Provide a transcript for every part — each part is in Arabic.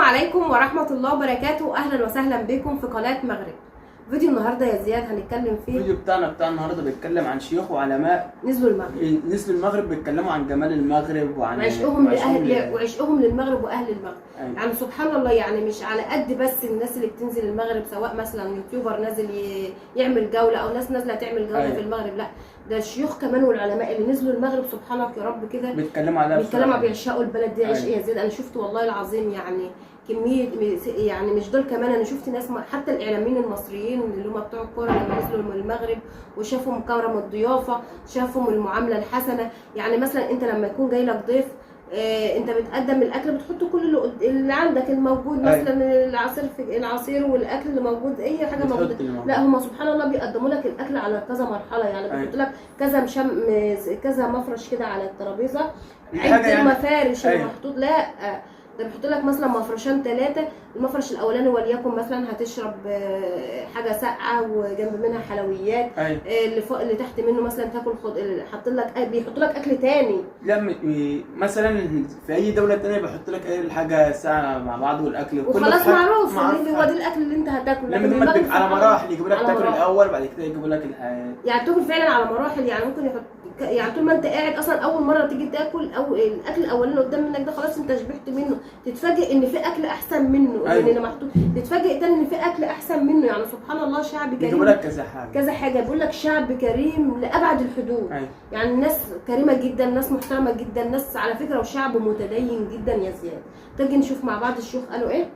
عليكم ورحمة الله وبركاته. أهلا وسهلا بكم في قناة مغرب. فيديو النهارده يا زياد هنتكلم فيه. الفيديو بتاع النهارده بيتكلم عن شيوخ وعلماء نزلوا المغرب بيتكلموا عن جمال المغرب وعن وعشقهم للمغرب واهل المغرب. أيوة. يعني سبحان الله، يعني مش على قد بس الناس اللي بتنزل المغرب، سواء مثلا يوتيوبر نازل يعمل جوله او ناس نازله تعمل جوله أيوة. في المغرب، لا ده الشيوخ كمان والعلماء اللي نزلوا المغرب سبحانك يا رب كده بيتكلموا بيعشقوا البلد دي. عشق يا زياد، انا شفت والله العظيم يعني كميه، يعني مش دول كمان، انا شفت ناس حتى الاعلاميين المصريين اللي هم بتوع الكوره لما نزلوا من المغرب وشافوا كرم الضيافه، شافوا المعامله الحسنه. يعني مثلا انت لما يكون جاي لك ضيف، انت بتقدم الاكل، بتحط كل اللي عندك الموجود، مثلا العصير والاكل اللي موجود، اي حاجه موجوده. لا هم سبحان الله بيقدموا لك الاكل على كذا مرحله، يعني بيحطوا لك كذا مفرش كده على الترابيزه، عده مفارش محطوط. لا ده بيحط لك مثلا مفرشين 3، المفرش الاولاني وليكن مثلا هتشرب حاجه ساقعه وجنب منها حلويات، اللي فوق اللي تحت منه مثلا تاكل حاط لك بيحط لك اكل تاني. لا مثلا في اي دوله تانية بيحط لك اي حاجه ساعه مع بعض والاكل وخلاص معروف ان هو ده الاكل اللي انت هتاكله. لما على مراحل يجيب لك تاكل الاول، بعد كده يجيب لك يعني تاكل فعلا على مراحل. يعني ممكن يحط، يعني طول ما انت قاعد اصلا اول مره تيجي تاكل او الاكل الاولاني قدام منك ده خلاص انت شبعت منه، تتفاجئ ان في اكل احسن منه. يعني اللي محطوط تتفاجئ تاني ان في اكل احسن منه. يعني سبحان الله، شعب كريم يجيب لك كذا حاجه بيقول لك شعب كريم لابعد الحدود. يعني الناس كريمه جدا، ناس محترمه جدا، ناس على فكره وشعب متدين جدا يا زياد. تيجي نشوف مع بعض الشيوخ قالوا ايه.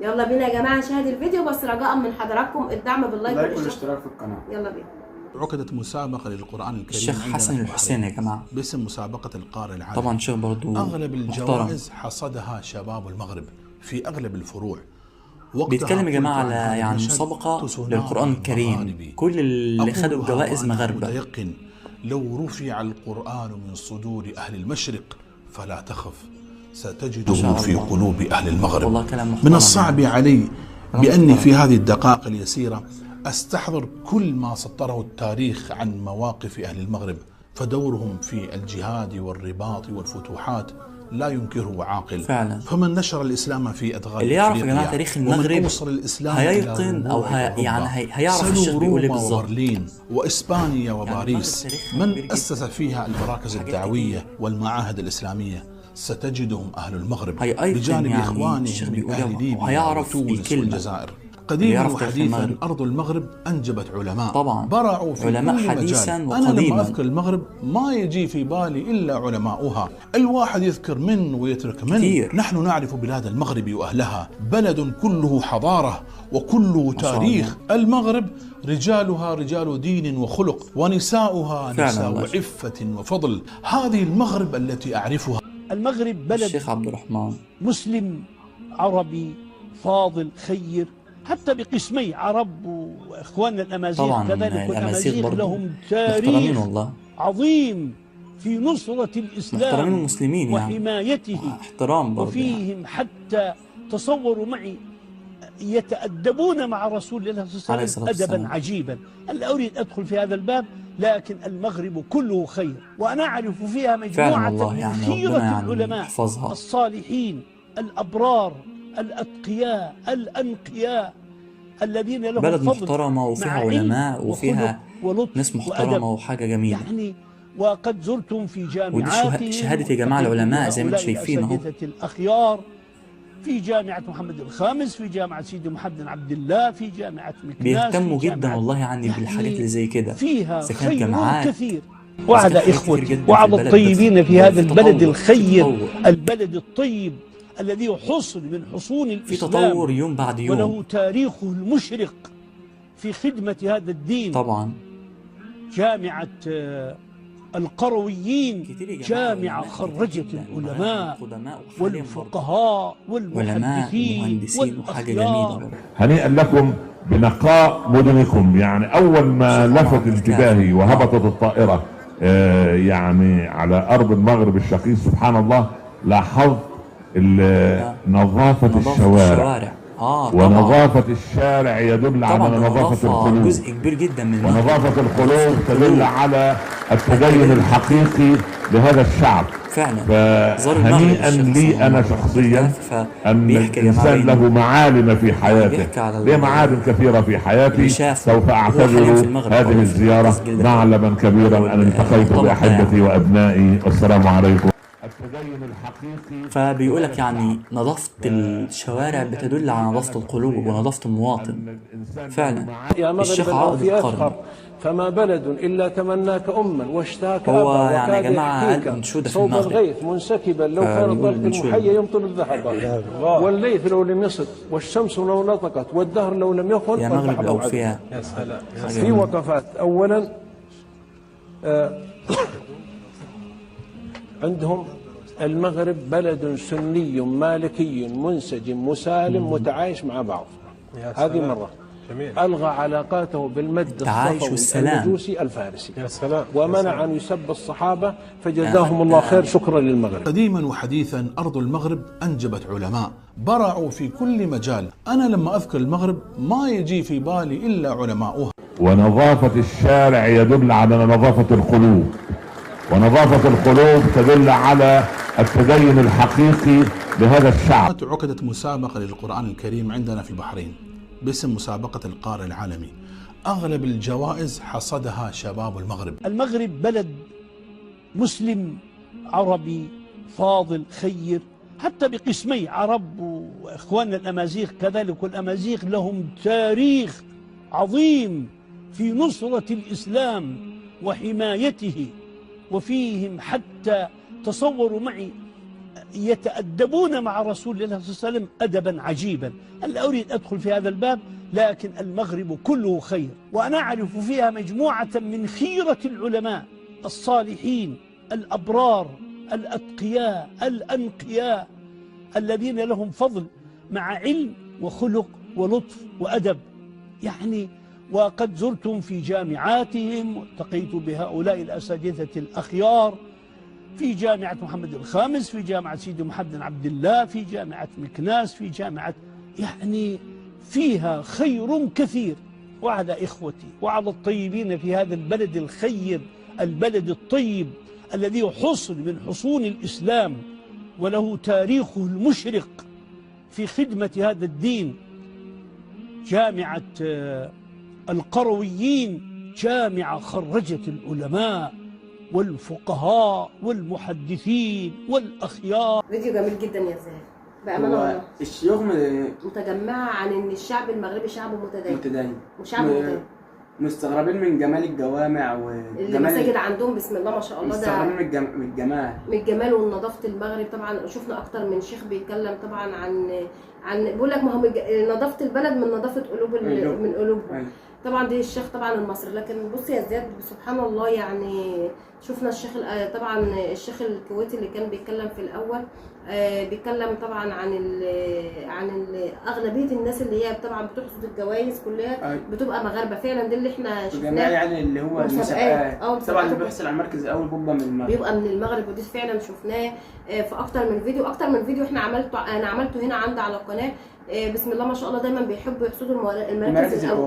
يلا بينا يا جماعه نشاهد الفيديو، بس رجاء من حضراتكم الدعم باللايك والاشتراك في القناه. يلا بينا. عقدت مسابقة للقرآن الكريم الشيخ حسن الحسين يا جماعة، باسم مسابقة القارئ العالمي. طبعا شيخ برضو أغلب الجوائز حصدها شباب المغرب في أغلب الفروع. بيتكلم يا جماعة على يعني مسابقة للقرآن الكريم، كل اللي خدوا الجوائز مغاربة. متيقن لو رفع القرآن من صدور أهل المشرق فلا تخف، ستجده في قلوب أهل المغرب. والله كلام من الصعب علي بأني في هذه الدقائق اليسيرة أستحضر كل ما سطره التاريخ عن مواقف أهل المغرب، فدورهم في الجهاد والرباط والفتوحات لا ينكره عاقل فعلا. فمن نشر الإسلام في أدغال اللي يعرف يا جماعة تاريخ المغرب هييقن أو هيعرف الشيخ بيقول ايه بالظبط. وبرلين وإسبانيا وباريس، من أسس فيها المراكز الدعوية والمعاهد الإسلامية ستجدهم أهل المغرب بجانب إخوانهم من أهل ليبيا وتونس والجزائر. قديما وحديثا أرض المغرب أنجبت علماء طبعا برعوا في علماء كل حديثا مجال. وقديما. أنا لما أذكر المغرب ما يجي في بالي إلا علماؤها، الواحد يذكر من ويترك من كتير. نحن نعرف بلاد المغرب وأهلها، بلد كله حضارة وكله تاريخ. المغرب رجالها رجال دين وخلق، ونساؤها نساء عفة وفضل. هذه المغرب التي أعرفها. المغرب بلد الشيخ عبد الرحمن مسلم عربي فاضل خير، حتى بقسمي عرب واخواننا الامازيغ كذلك، والامازيغ لهم تاريخ عظيم في نصرة الاسلام المسلمين وحمايته احترام برضه. وفيهم حتى تصوروا معي يتأدبون مع رسول الله صلى الله عليه وسلم أدبا عجيبا. لا أريد أدخل في هذا الباب، لكن المغرب كله خير، وأنا أعرف فيها مجموعة من خيرة العلماء الصالحين الأبرار الأتقياء الأنقياء الذين لهم بلد فضل محترمة وفيها علماء وفيها ناس محترمة وحاجة جميلة. يعني وقد زرتم في جامعات، ودي شهادة يا جماعة العلماء زي ما انتم شايفين اهو، الأخيار في جامعة محمد الخامس، في جامعة سيدي محمد بن عبد الله، في جامعة مكناس. بيهتموا جدا والله يعني بالحاجات اللي زي كده، فيها خير كثير. وعلى إخوتي وعلى الطيبين في هذا البلد الخير، البلد الطيب الذي حصن من حصون الإسلام، في تطور يوم بعد يوم، وله تاريخه المشرق في خدمة هذا الدين. طبعا جامعة القرويين جامعة خرجت العلماء والفقهاء والمحدثين والأخيار. هنيئا لكم بنقاء مدنكم. يعني أول ما لفت انتباهي وهبطت الطائرة يعني على أرض المغرب الشقيق، سبحان الله، لاحظت نظافة الشوارع. ونظافة الشارع يدل على نظافة القلوب، جزء كبير جدا من ونظافة القلوب تدل على التدين الحقيقي لهذا الشعب. فعلا فهنيئا لي انا شخصيا ان الانسان له معالم في حياته، ليه معالم كثيره في حياتي، سوف اعتبر هذه الزياره معلما كبيرا ان التقيت باحبتي وابنائي. والسلام عليكم. التدين الحقيقي فبيقولك يعني نظافة الشوارع بتدل على نظافة القلوب ونظافة المواطن فعلا. الشيخ عائض القرن فما بلد إلا تمناك أما واشتاك هو أبا يعني يا وكاد جماعة يحكيك أنشودة في صوب المغرب، الغيث منسكبا لو كان الضرب المحيى يمطر الذهب، والليث لو لم يصد والشمس لو نطقت والدهر لو لم يخل يا مغرب الأوفياء. في وقفات. أولا عندهم المغرب بلد سني مالكي منسجم مسالم متعايش مع بعض، هذه مرة. ألغى علاقاته بالمد الصفوي المجوسي الفارسي، ومنع أن يسب الصحابة، فجزاهم الله خير. شكرا للمغرب. قديما وحديثا أرض المغرب أنجبت علماء برعوا في كل مجال. أنا لما أذكر المغرب ما يجي في بالي إلا علماؤها. ونظافة الشارع يدل على نظافة القلوب، ونظافة القلوب تدل على التدين الحقيقي لهذا الشعب. عقدت مسابقة للقرآن الكريم عندنا في البحرين باسم مسابقة القارئ العالمي. أغلب الجوائز حصدها شباب المغرب. المغرب بلد مسلم عربي فاضل خير، حتى بقسمي عرب وإخواننا الأمازيغ كذلك، والأمازيغ لهم تاريخ عظيم في نصرة الإسلام وحمايته، وفيهم حتى تصوروا معي يتأدبون مع رسول الله صلى الله عليه وسلم أدبا عجيبا. لا أريد أدخل في هذا الباب، لكن المغرب كله خير، وأنا أعرف فيها مجموعة من خيرة العلماء الصالحين الأبرار الأتقياء الأنقياء الذين لهم فضل مع علم وخلق ولطف وأدب يعني. وقد زرتم في جامعاتهم والتقيت بهؤلاء الأساتذة الأخيار، في جامعة محمد الخامس، في جامعة سيدي محمد بن عبد الله، في جامعة مكناس، في جامعة يعني فيها خير كثير. وعلى إخوتي وعلى الطيبين في هذا البلد الخير، البلد الطيب الذي حصن من حصون الإسلام وله تاريخه المشرق في خدمة هذا الدين، جامعة القرويين، جامعة خرجت العلماء والفقهاء والمحدثين والأخيار. فيديو جميل جدا يا زاهد بأمانة والله. الشيوخ متجمعة عن إن الشعب المغربي شعب متدين وشعب متدين، مستغربين من جمال الجوامع المساجد عندهم بسم الله ما شاء الله، مستغربين من الجمال ونظافة المغرب. طبعا شفنا أكتر من شيخ بيتكلم طبعا عن بيقول لك ما هو نظافة البلد من نظافة من قلوبهم. طبعا دي الشيخ طبعا المصري. لكن بص يا زياد سبحان الله، يعني شفنا الشيخ طبعا الشيخ الكويتي اللي كان بيتكلم في الاول، بيتكلم طبعا عن اغلبيه الناس اللي هي طبعا بتحصد الجوائز كلها بتبقى مغاربه فعلا. ده اللي احنا شفناه يعني اللي هو المسابقات طبعا اللي بيحصل على المركز الاول بيبقى من المغرب، ودي فعلا شفناه في اكتر من فيديو احنا انا عملته هنا عندي على القناه. بسم الله ما شاء الله دايما بيحبوا يحصدوا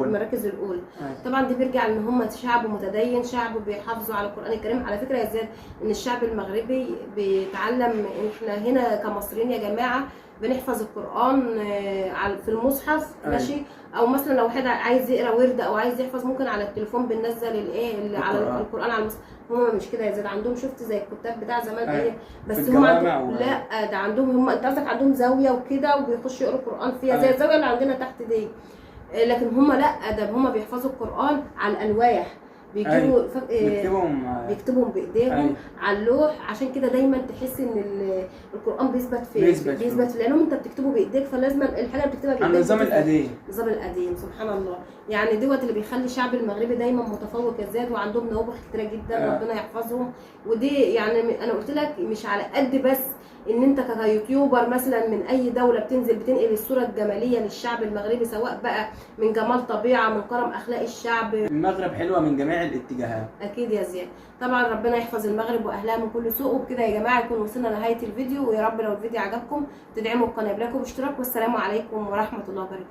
المراكز الاولى. طبعا دي بيرجع ان هم شعب متدين، شعب بيحافظوا على القران الكريم. على فكره يا زياد ان الشعب المغربي بيتعلم، احنا هنا كمصريين يا جماعه بنحفظ القران في المصحف ماشي، او مثلا لو واحد عايز يقرا ورد او عايز يحفظ ممكن على التليفون بننزل على القران على المصحف. هم مش كده يا زياد، عندهم شفت زي الكتاب بتاع زمان بس هم لا ده عندهم انت قصدك عندهم زاويه وكده وبيخشوا يقروا القران فيها زي الزاويه اللي عندنا تحت دي. لكن هم لا، ده هم بيحفظوا القران على الالواح، بيجيبوا بيكتبهم بايديهم على اللوح. عشان كده دايما تحس ان القران بيثبت لانهم انت بتكتبه بايديك، فلازم الحاجه اللي بتكتبها بايديك النظام القديم سبحان الله. يعني دوت اللي بيخلي الشعب المغربي دايما متفوق يا زياد، وعندهم نوابغ كتيره جدا ربنا يحفظهم. ودي يعني انا قلت لك مش على قد بس ان انت كيوتيوبر مثلا من اي دوله بتنقل الصوره الجماليه للشعب المغربي، سواء بقى من جمال طبيعه من كرم اخلاق الشعب. المغرب حلوه من جميع الاتجاهات اكيد يا زياد. طبعا ربنا يحفظ المغرب واهلها من كل سوء. وبكده يا جماعه يكون وصلنا لنهايه الفيديو، ويا رب لو الفيديو عجبكم تدعموا القناه بلايك واشتراك. والسلام عليكم ورحمه الله وبركاته.